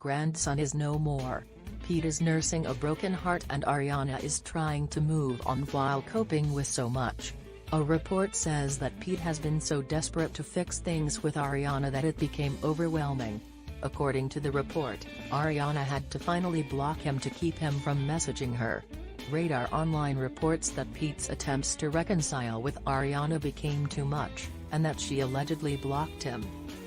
grandson is no more. Pete is nursing a broken heart and Ariana is trying to move on while coping with so much. A report says that Pete has been so desperate to fix things with Ariana that it became overwhelming. According to the report, Ariana had to finally block him to keep him from messaging her. RadarOnline reports that Pete's attempts to reconcile with Ariana became too much, and that she allegedly blocked him.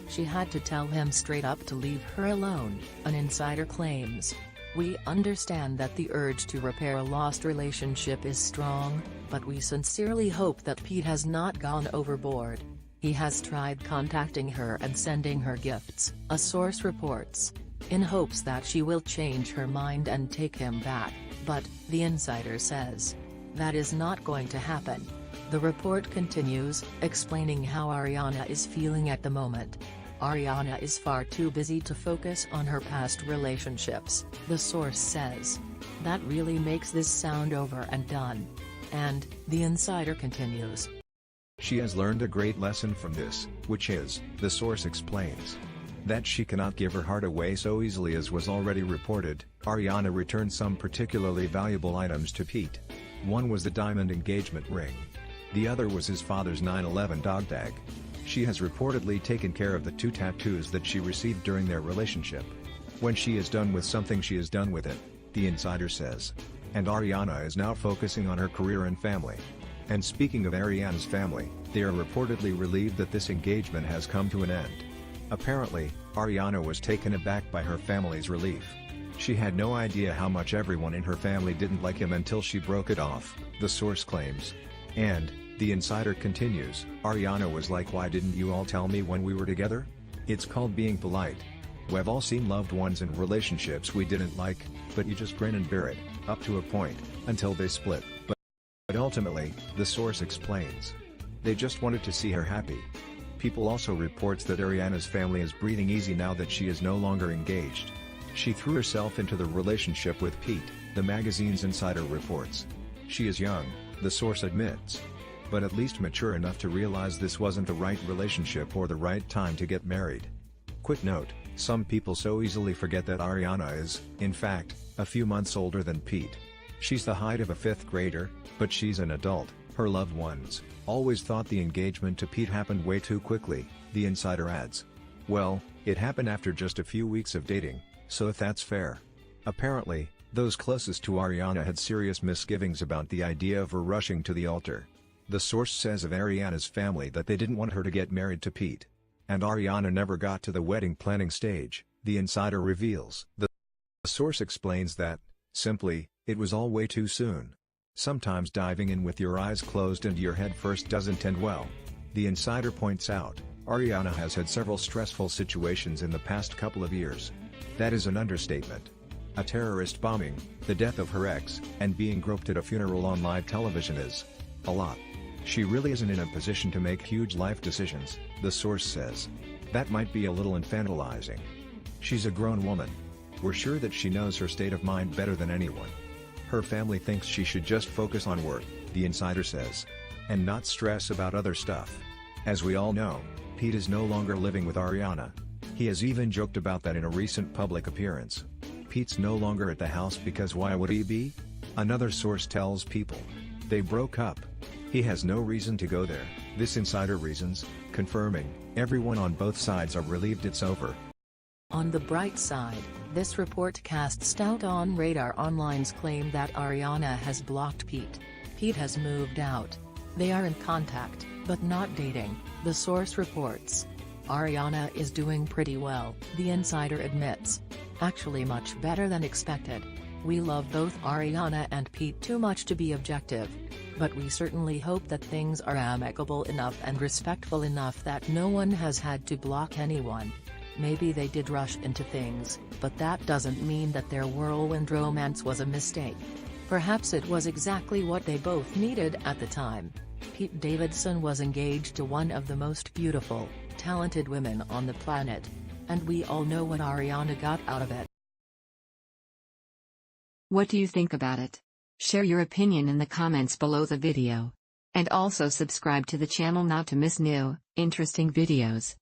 She had to tell him straight up to leave her alone, an insider claims. "We understand that the urge to repair a lost relationship is strong, but we sincerely hope that Pete has not gone overboard. He has tried contacting her and sending her gifts," a source reports, in hopes that she will change her mind and take him back, but, the insider says, that is not going to happen. The report continues, explaining how Ariana is feeling at the moment. Ariana is far too busy to focus on her past relationships, the source says. That really makes this sound over and done. And, the insider continues. She has learned a great lesson from this, which is, the source explains, that she cannot give her heart away so easily as was already reported. Ariana returned some particularly valuable items to Pete. One was the diamond engagement ring. The other was his father's 9/11 dog tag. She has reportedly taken care of the 2 tattoos that she received during their relationship. When she is done with something, she is done with it, the insider says. And Ariana is now focusing on her career and family. And speaking of Ariana's family, they are reportedly relieved that this engagement has come to an end. Apparently, Ariana was taken aback by her family's relief. She had no idea how much everyone in her family didn't like him until she broke it off, the source claims. And, the insider continues, Ariana was like, "Why didn't you all tell me when we were together? It's called being polite. We've all seen loved ones in relationships we didn't like, but you just grin and bear it, up to a point, until they split. But ultimately, the source explains, they just wanted to see her happy." People also reports that Ariana's family is breathing easy now that she is no longer engaged. She threw herself into the relationship with Pete, the magazine's insider reports. She is young, the source admits, but at least mature enough to realize this wasn't the right relationship or the right time to get married. Quick note, some people so easily forget that Ariana is, in fact, a few months older than Pete. She's the height of a 5th grader, but she's an adult. Her loved ones always thought the engagement to Pete happened way too quickly, the insider adds. Well, it happened after just a few weeks of dating, so if that's fair. Apparently, those closest to Ariana had serious misgivings about the idea of her rushing to the altar. The source says of Ariana's family that they didn't want her to get married to Pete. And Ariana never got to the wedding planning stage, the insider reveals. The source explains that, simply, it was all way too soon. Sometimes diving in with your eyes closed and your head first doesn't end well. The insider points out, Ariana has had several stressful situations in the past couple of years. That is an understatement. A terrorist bombing, the death of her ex, and being groped at a funeral on live television is a lot. She really isn't in a position to make huge life decisions, the source says. That might be a little infantilizing. She's a grown woman. We're sure that she knows her state of mind better than anyone. Her family thinks she should just focus on work, the insider says, and not stress about other stuff. As we all know, Pete is no longer living with Ariana. He has even joked about that in a recent public appearance. Pete's no longer at the house because why would he be? Another source tells People. They broke up. He has no reason to go there, this insider reasons, confirming, everyone on both sides are relieved it's over. On the bright side, this report casts doubt on RadarOnline's claim that Ariana has blocked Pete. Pete has moved out. They are in contact, but not dating, the source reports. Ariana is doing pretty well, the insider admits. Actually much better than expected. We love both Ariana and Pete too much to be objective. But we certainly hope that things are amicable enough and respectful enough that no one has had to block anyone. Maybe they did rush into things, but that doesn't mean that their whirlwind romance was a mistake. Perhaps it was exactly what they both needed at the time. Pete Davidson was engaged to one of the most beautiful, talented women on the planet. And we all know what Ariana got out of it. What do you think about it? Share your opinion in the comments below the video. And also subscribe to the channel not to miss new, interesting videos.